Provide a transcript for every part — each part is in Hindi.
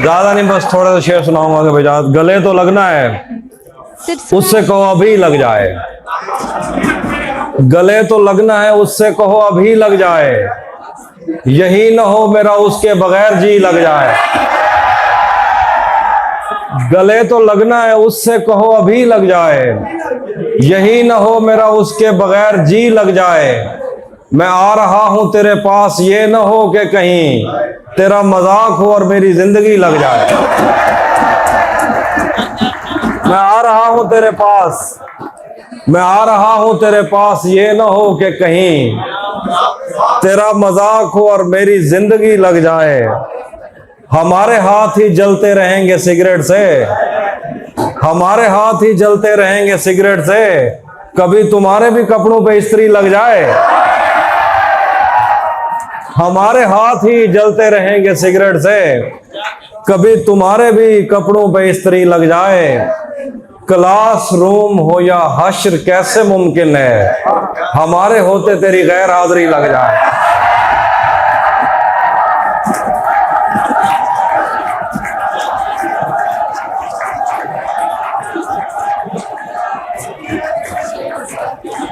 ज्यादा नहीं, बस थोड़ा सा शेर सुनाऊंगा कि भैया गले तो लगना है, उससे कहो अभी लग जाए। गले तो लगना है, उससे कहो अभी लग जाए। यही न हो मेरा उसके बगैर जी लग जाए। गले तो लगना है, उससे कहो अभी लग जाए। यही न हो मेरा उसके बगैर जी लग जाए। मैं आ रहा हूं तेरे पास, ये न हो कि कहीं तेरा मजाक हो और मेरी जिंदगी लग जाए। मैं आ रहा हूं तेरे पास, मैं आ रहा हूं तेरे पास, ये न हो कि कहीं तेरा मजाक हो और मेरी जिंदगी लग जाए। हमारे हाथ ही जलते रहेंगे सिगरेट से, हमारे हाथ ही जलते रहेंगे सिगरेट से। कभी तुम्हारे भी कपड़ों पे इस्त्री लग जाए। हमारे हाथ ही जलते रहेंगे सिगरेट से, कभी तुम्हारे भी कपड़ों पे इस्त्री लग जाए। क्लासरूम हो या हश्र कैसे मुमकिन है, हमारे होते तेरी गैर हाजिरी लग जाए।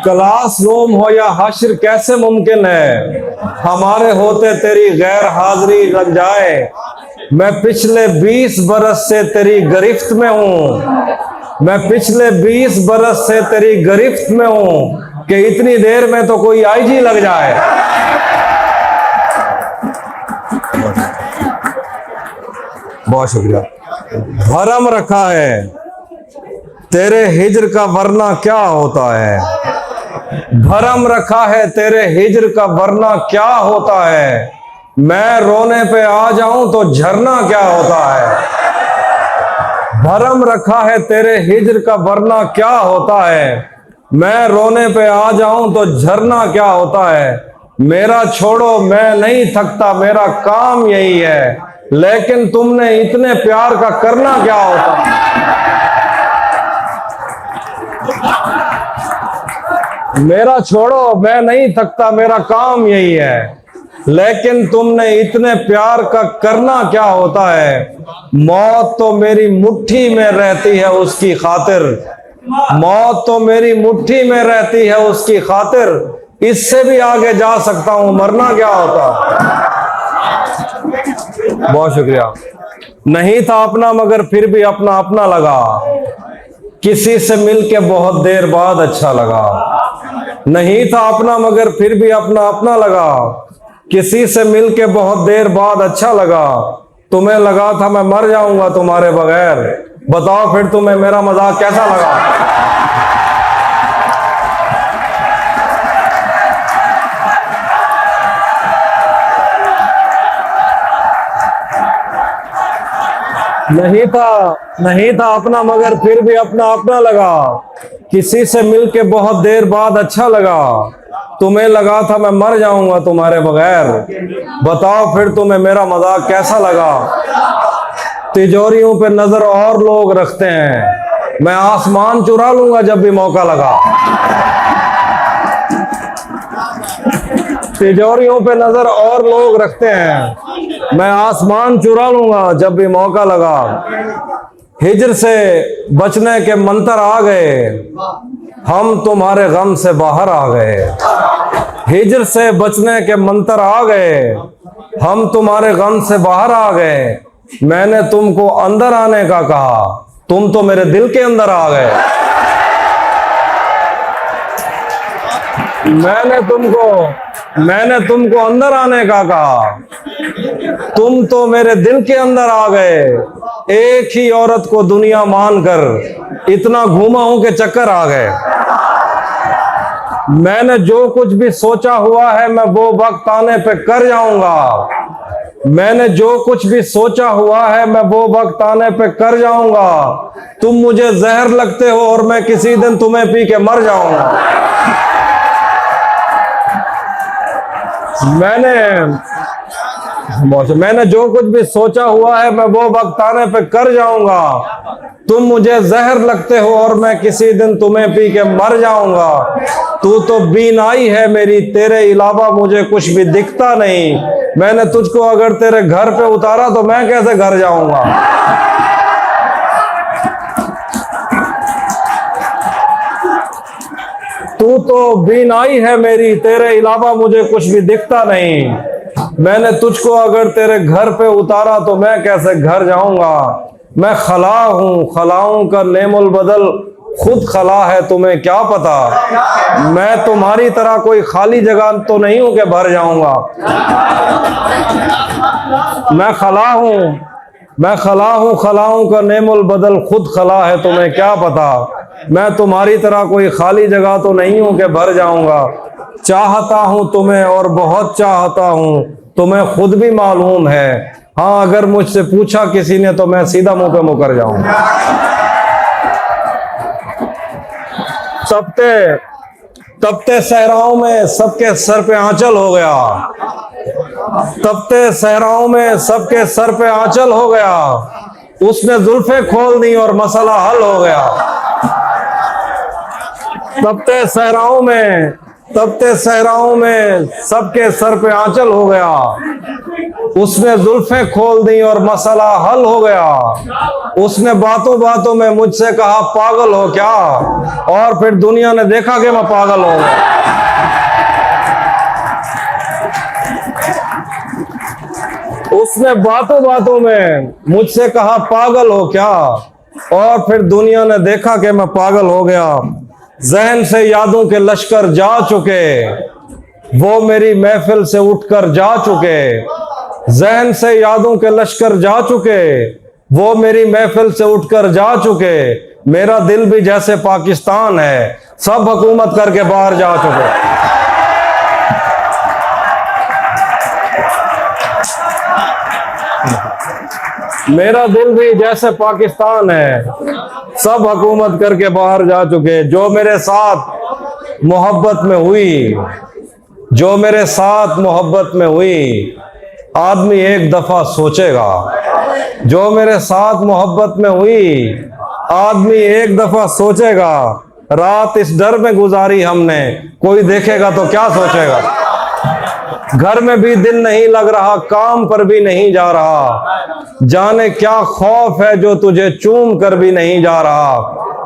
क्लासरूम हो या हश्र कैसे मुमकिन है, हमारे होते तेरी गैर हाजिरी लग जाए। मैं पिछले 20 बरस से तेरी गिरफ्त में हूं, मैं पिछले 20 बरस से तेरी गिरफ्त में हूं कि इतनी देर में तो कोई आईजी लग जाए। बहुत शुक्रिया। भरम रखा है तेरे हिज्र का वरना क्या होता है, भरम रखा है तेरे हिज्र का वरना क्या होता है। मैं रोने पे आ जाऊं तो झरना क्या होता है। भरम रखा है तेरे हिज्र का वरना क्या होता है। मैं रोने पे आ जाऊं तो झरना क्या होता है। मेरा छोड़ो मैं नहीं थकता, मेरा काम यही है, लेकिन तुमने इतने प्यार का करना क्या होता है। मेरा छोड़ो मैं नहीं थकता, मेरा काम यही है, लेकिन तुमने इतने प्यार का करना क्या होता है। मौत तो मेरी मुट्ठी में रहती है उसकी खातिर, मौत तो मेरी मुट्ठी में रहती है उसकी खातिर। इससे भी आगे जा सकता हूं, मरना क्या होता। बहुत शुक्रिया। नहीं था अपना मगर फिर भी अपना अपना लगा, किसी से मिलके बहुत देर बाद अच्छा लगा। नहीं था अपना मगर फिर भी अपना अपना लगा, किसी से मिलके बहुत देर बाद अच्छा लगा। तुम्हें लगा था मैं मर जाऊंगा तुम्हारे बगैर, बताओ फिर तुम्हें मेरा मजाक कैसा लगा। नहीं था अपना मगर फिर भी अपना अपना लगा, किसी से मिलके बहुत देर बाद अच्छा लगा। तुम्हें लगा था मैं मर जाऊंगा तुम्हारे बगैर, बताओ फिर तुम्हें मेरा मजाक कैसा लगा। तिजोरियों पे नजर और लोग रखते हैं, मैं आसमान चुरा लूंगा जब भी मौका लगा। तिजोरियों पे नजर और लोग रखते हैं, मैं आसमान चुरा लूंगा जब भी मौका लगा। हिज्र से बचने के मंतर आ गए, हम तुम्हारे गम से बाहर आ गए। हिज्र से बचने के मंतर आ गए, हम तुम्हारे गम से बाहर आ गए। मैंने तुमको अंदर आने का कहा, तुम तो मेरे दिल के अंदर आ गए। मैंने तुमको अंदर आने का कहा, तुम तो मेरे दिल के अंदर आ गए। एक ही औरत को दुनिया मानकर इतना घूमा हूं कि चक्कर आ गए। मैंने जो कुछ भी सोचा हुआ है मैं वो वक्त आने पे कर जाऊंगा, मैंने जो कुछ भी सोचा हुआ है मैं वो वक्त आने पे कर जाऊंगा। तुम मुझे जहर लगते हो और मैं किसी दिन तुम्हें पी के मर जाऊंगा। मैंने जो कुछ भी सोचा हुआ है मैं वो वक्त आने पे कर जाऊंगा। तुम मुझे जहर लगते हो और मैं किसी दिन तुम्हें पी के मर जाऊंगा। तू तो बीनाई है मेरी, तेरे अलावा मुझे कुछ भी दिखता नहीं। मैंने तुझको अगर तेरे घर पे उतारा तो मैं कैसे घर जाऊंगा। तू तो बीनाई है मेरी, तेरे अलावा मुझे कुछ भी दिखता नहीं। मैंने तुझको अगर तेरे घर पे उतारा तो मैं कैसे घर जाऊंगा। मैं खला हूं, खलाओं का नेमुल बदल खुद खला है, तुम्हें क्या पता। मैं तुम्हारी तरह कोई खाली जगह तो नहीं हूं कि भर जाऊंगा। मैं खला हूं, खलाओं का नेमुल बदल खुद खला है, तुम्हें क्या पता। मैं तुम्हारी तरह कोई खाली जगह तो नहीं हूं कि भर जाऊंगा। चाहता हूं तुम्हें और बहुत चाहता हूं, तुम्हें खुद भी मालूम है। हाँ, अगर मुझसे पूछा किसी ने तो मैं सीधा मुंह पे मुकर जाऊंगा। तपते सहराओं में सबके सर पे आंचल हो गया। तपते सहराओं में सबके सर पे आंचल हो गया। उसने जुल्फे खोल दी और मसला हल हो गया। तपते सहराओं में सबके सर पे आंचल हो गया। उसने जुल्फे खोल दी और मसला हल हो गया। उसने बातों बातों में मुझसे कहा पागल हो क्या, और फिर दुनिया ने देखा कि मैं पागल हो गया। उसने बातों बातों में मुझसे कहा पागल हो क्या, और फिर दुनिया ने देखा कि मैं पागल हो गया। जहन से यादों के लश्कर जा चुके, वो मेरी महफिल से उठकर जा चुके। जहन से यादों के लश्कर जा चुके, वो मेरी महफिल से उठकर जा चुके। मेरा दिल भी जैसे पाकिस्तान है, सब हुकूमत करके बाहर जा चुके। मेरा दिल भी जैसे पाकिस्तान है, सब हुकूमत करके बाहर जा चुके। जो मेरे साथ मोहब्बत में हुई, जो मेरे साथ मोहब्बत में हुई, आदमी एक दफा सोचेगा। जो मेरे साथ मोहब्बत में हुई, आदमी एक दफा सोचेगा। रात इस डर में गुजारी हमने, कोई देखेगा तो क्या सोचेगा। घर में भी दिल नहीं लग रहा, काम पर भी नहीं जा रहा। जाने क्या खौफ है जो तुझे चूम कर भी नहीं जा रहा।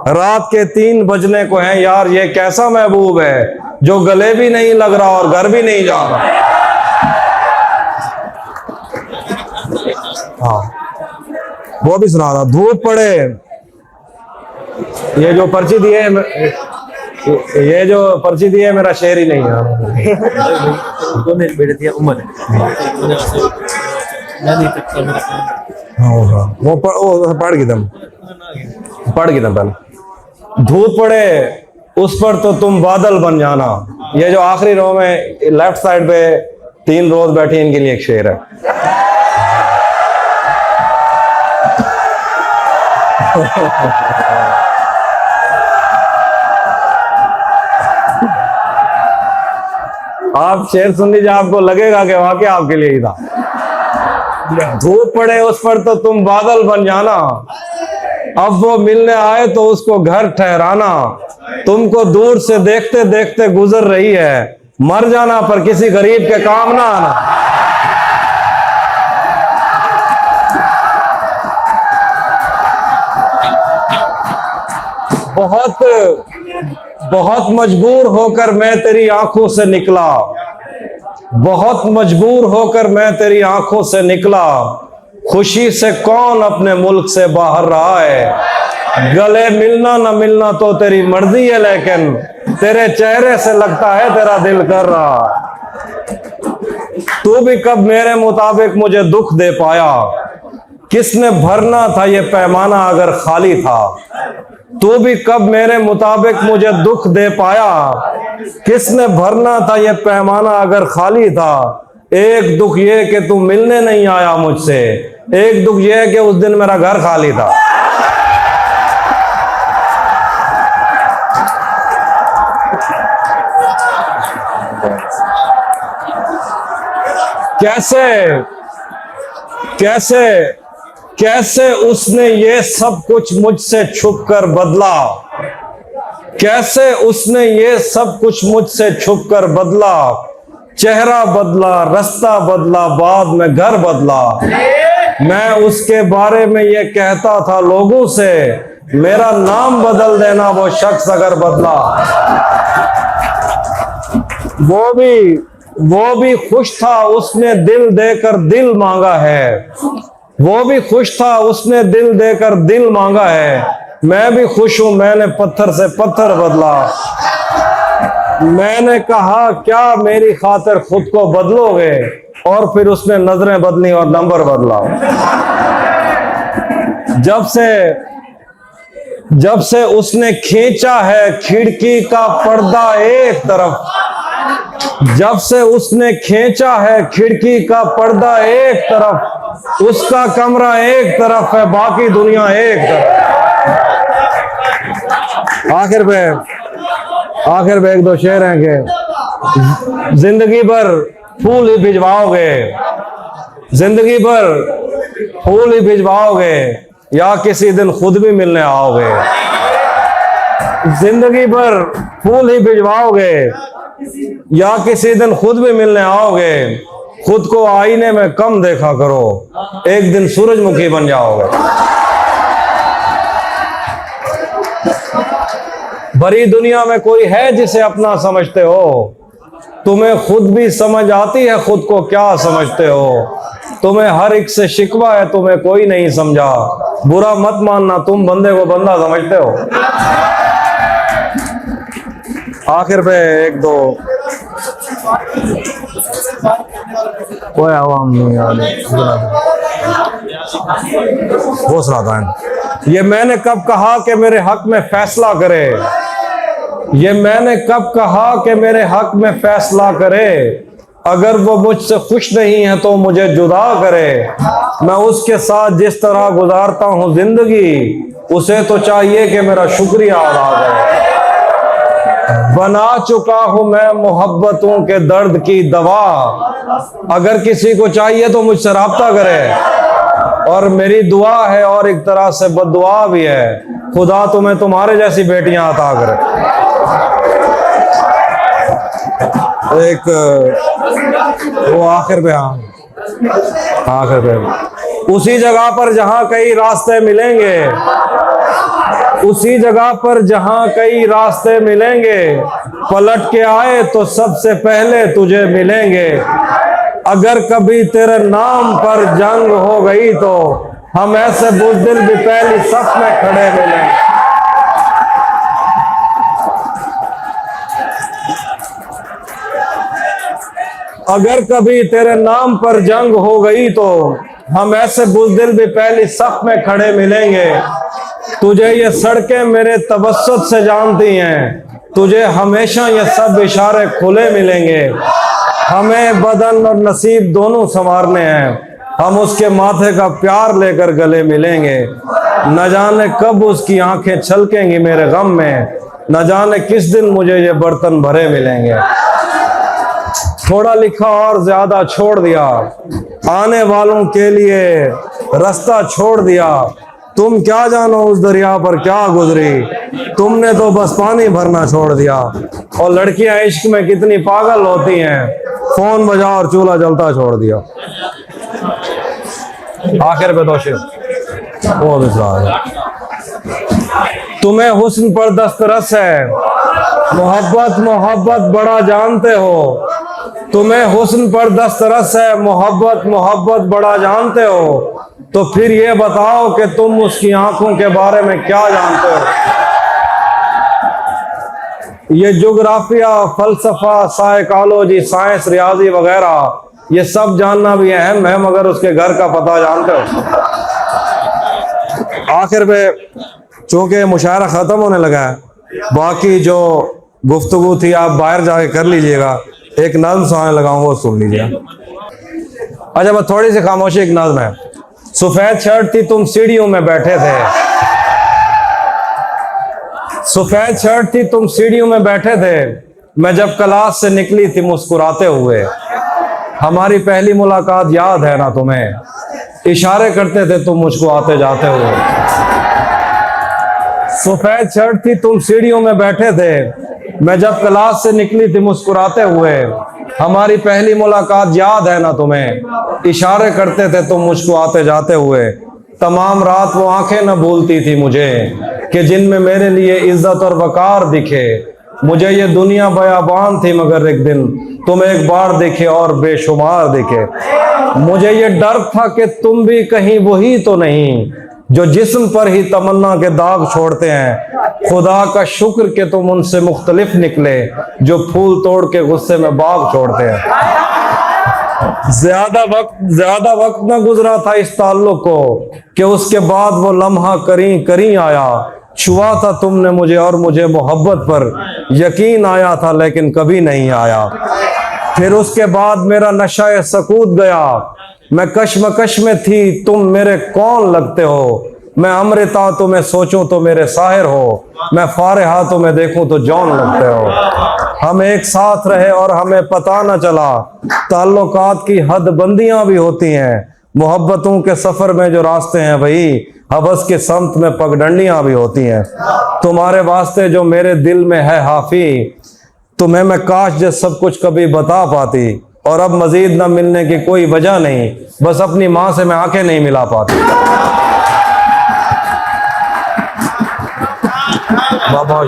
रात के 3 बजने को है यार, ये कैसा महबूब है जो गले भी नहीं लग रहा और घर भी नहीं जा रहा। हाँ, वो भी सुना था। धूप पड़े, ये जो पर्ची दी है, ये जो पर्ची दी है मेरा शेर ही नहीं है। वो पढ़ की दम पहले। धूप पड़े उस पर तो तुम बादल बन जाना। ये जो आखिरी रो में लेफ्ट साइड पे 3 रोज बैठी, इनके लिए एक शेर है। आप शेर सुन लीजिए, आपको लगेगा कि वाकई आपके लिए ही था। धूप पड़े उस पर तो तुम बादल बन जाना। अब वो मिलने आए तो उसको घर ठहराना। तुमको दूर से देखते देखते गुजर रही है, मर जाना पर किसी गरीब के काम ना आना। बहुत मजबूर होकर मैं तेरी आंखों से निकला। बहुत मजबूर होकर मैं तेरी आंखों से निकला। खुशी से कौन अपने मुल्क से बाहर रहा है। गले मिलना न मिलना तो तेरी मर्जी है, लेकिन तेरे चेहरे से लगता है तेरा दिल कर रहा। तू भी कब मेरे मुताबिक मुझे दुख दे पाया। किसने भरना था ये पैमाना अगर खाली था। तू भी कब मेरे मुताबिक मुझे दुख दे पाया। किसने भरना था ये पैमाना अगर खाली था। एक दुख ये कि तू मिलने नहीं आया मुझसे। एक दुख ये कि उस दिन मेरा घर खाली था। कैसे कैसे उसने ये सब कुछ मुझसे छुप कर बदला, कैसे उसने ये सब कुछ मुझसे छुप कर बदला। चेहरा बदला, रास्ता बदला, बाद में घर बदला। मैं उसके बारे में ये कहता था लोगों से, मेरा नाम बदल देना वो शख्स अगर बदला। वो भी खुश था, उसने दिल देकर दिल मांगा है। वो भी खुश था, उसने दिल देकर दिल मांगा है। मैं भी खुश हूं, मैंने पत्थर से पत्थर बदला। मैंने कहा क्या मेरी खातिर खुद को बदलोगे, और फिर उसने नजरें बदली और नंबर बदला। जब से उसने खींचा है खिड़की का पर्दा एक तरफ, जब से उसने खींचा है खिड़की का पर्दा एक तरफ, उसका कमरा एक तरफ है, बाकी दुनिया एक तरफ। आखिर पे एक दो शेर हैं कि जिंदगी भर फूल ही भिजवाओगे, जिंदगी भर फूल ही भिजवाओगे, या किसी दिन खुद भी मिलने आओगे। जिंदगी भर फूल ही भिजवाओगे, या किसी दिन खुद भी मिलने आओगे। खुद को आईने में कम देखा करो, एक दिन सूरजमुखी बन जाओगे। भरी दुनिया में कोई है जिसे अपना समझते हो, तुम्हें खुद भी समझ आती है खुद को क्या समझते हो। तुम्हें हर एक से शिकवा है, तुम्हें कोई नहीं समझा। बुरा मत मानना, तुम बंदे को बंदा समझते हो। आखिर पे एक दो कोई आवाम नहीं हौसला था। ये मैंने कब कहा कि मेरे हक में फैसला करे, ये मैंने कब कहा कि मेरे हक में फैसला करे। अगर वो मुझसे खुश नहीं है तो मुझे जुदा करे। मैं उसके साथ जिस तरह गुजारता हूँ जिंदगी, उसे तो चाहिए कि मेरा शुक्रिया अदा करे। बना चुका हूं मैं मोहब्बतों के दर्द की दवा, अगर किसी को चाहिए तो मुझसे राब्ता करे। और मेरी दुआ है और एक तरह से बद्दुआ भी है, खुदा तुम्हें तुम्हारे जैसी बेटियां अता करे। एक वो आखिर पे आखिर पे उसी जगह पर जहां कई रास्ते मिलेंगे, उसी जगह पर जहां कई रास्ते मिलेंगे, पलट के आए तो सबसे पहले तुझे मिलेंगे। अगर कभी तेरे नाम पर जंग हो गई तो हम ऐसे बुज़दिल भी पहली सफ में खड़े मिलेंगे। अगर कभी तेरे नाम पर जंग हो गई तो हम ऐसे बुज़दिल भी पहली सफ में खड़े मिलेंगे। तुझे ये सड़कें मेरे तबस्सुत से जानती हैं, तुझे हमेशा ये सब इशारे खुले मिलेंगे। हमें बदन और नसीब दोनों संवारने हैं, हम उसके माथे का प्यार लेकर गले मिलेंगे। न जाने कब उसकी आंखें छलकेंगी मेरे गम में, न जाने किस दिन मुझे ये बर्तन भरे मिलेंगे। थोड़ा लिखा और ज्यादा छोड़ दिया, आने वालों के लिए रास्ता छोड़ दिया। तुम क्या जानो उस दरिया पर क्या गुजरी, तुमने तो बस पानी भरना छोड़ दिया। और लड़कियां इश्क में कितनी पागल होती हैं, फोन बजा और चूल्हा जलता छोड़ दिया। आखिर पे दोषी वो तुम्हें हुस्न पर दस्तरस है, मोहब्बत मोहब्बत बड़ा जानते हो। तुम्हें हुस्न पर दस्तरस है, मोहब्बत मोहब्बत बड़ा जानते हो। तो फिर ये बताओ कि तुम उसकी आंखों के बारे में क्या जानते हो। ये ज्योग्राफिया, फलसफा, साइकोलॉजी, साइंस, रियाजी वगैरह ये सब जानना भी अहम है, मगर उसके घर का पता जानते हो। आखिर पे चूंकि मुशायरा खत्म होने लगा है, बाकी जो गुफ्तगू थी आप बाहर जाके कर लीजिएगा। एक नज़्म सुनाने लगा हूं, वो सुन लीजिए। अच्छा, मैं थोड़ी सी खामोशी। एक नज़्म है। सफेद शर्ट थी, तुम सीढ़ियों में बैठे थे। सफेद शर्ट थी, तुम सीढ़ियों में बैठे थे। मैं जब क्लास से निकली थी मुस्कुराते हुए। हमारी पहली मुलाकात याद है ना तुम्हें? इशारे करते थे तुम मुझको आते जाते हुए। सफेद शर्ट थी, तुम सीढ़ियों में बैठे थे, मैं जब क्लास से निकली थी मुस्कुराते हुए। हमारी पहली मुलाकात याद है ना तुम्हें? इशारे करते थे तुम मुझको आते जाते हुए। तमाम रात वो आंखें न भूलती थी मुझे कि जिनमें मेरे लिए इज्जत और वकार दिखे। मुझे ये दुनिया बयाबान थी मगर एक दिन तुम एक बार दिखे और बेशुमार दिखे। मुझे ये डर था कि तुम भी कहीं वही तो नहीं जो जिस्म पर ही तमन्ना के दाग छोड़ते हैं। खुदा का शुक्र कि तुम उनसे मुख्तलिफ निकले जो फूल तोड़ के गुस्से में बाग छोड़ते हैं। ज्यादा वक्त न गुजरा था इस ताल्लुक को कि उसके बाद वो लम्हा करीं आया। छुआ था तुमने मुझे और मुझे मोहब्बत पर यकीन आया था, लेकिन कभी नहीं आया। फिर उसके बाद मेरा नशा सकूत गया, मैं कश्मकश में थी, तुम मेरे कौन लगते हो। मैं अमृता तुम्हें सोचूं तो मेरे साहिर हो, मैं फारिहा तुम्हें देखूं तो जौन लगते हो। हम एक साथ रहे और हमें पता न चला, ताल्लुकात की हद बंदियां भी होती हैं। मोहब्बतों के सफर में जो रास्ते हैं वही हवस के समत में पगडंडियां भी होती हैं। तुम्हारे वास्ते जो मेरे दिल में है हाफी, तुम्हें मैं काश जो सब कुछ कभी बता पाती। और अब मजीद न मिलने की कोई वजह नहीं, बस अपनी माँ से मैं आंखें नहीं मिला पाती। बाबा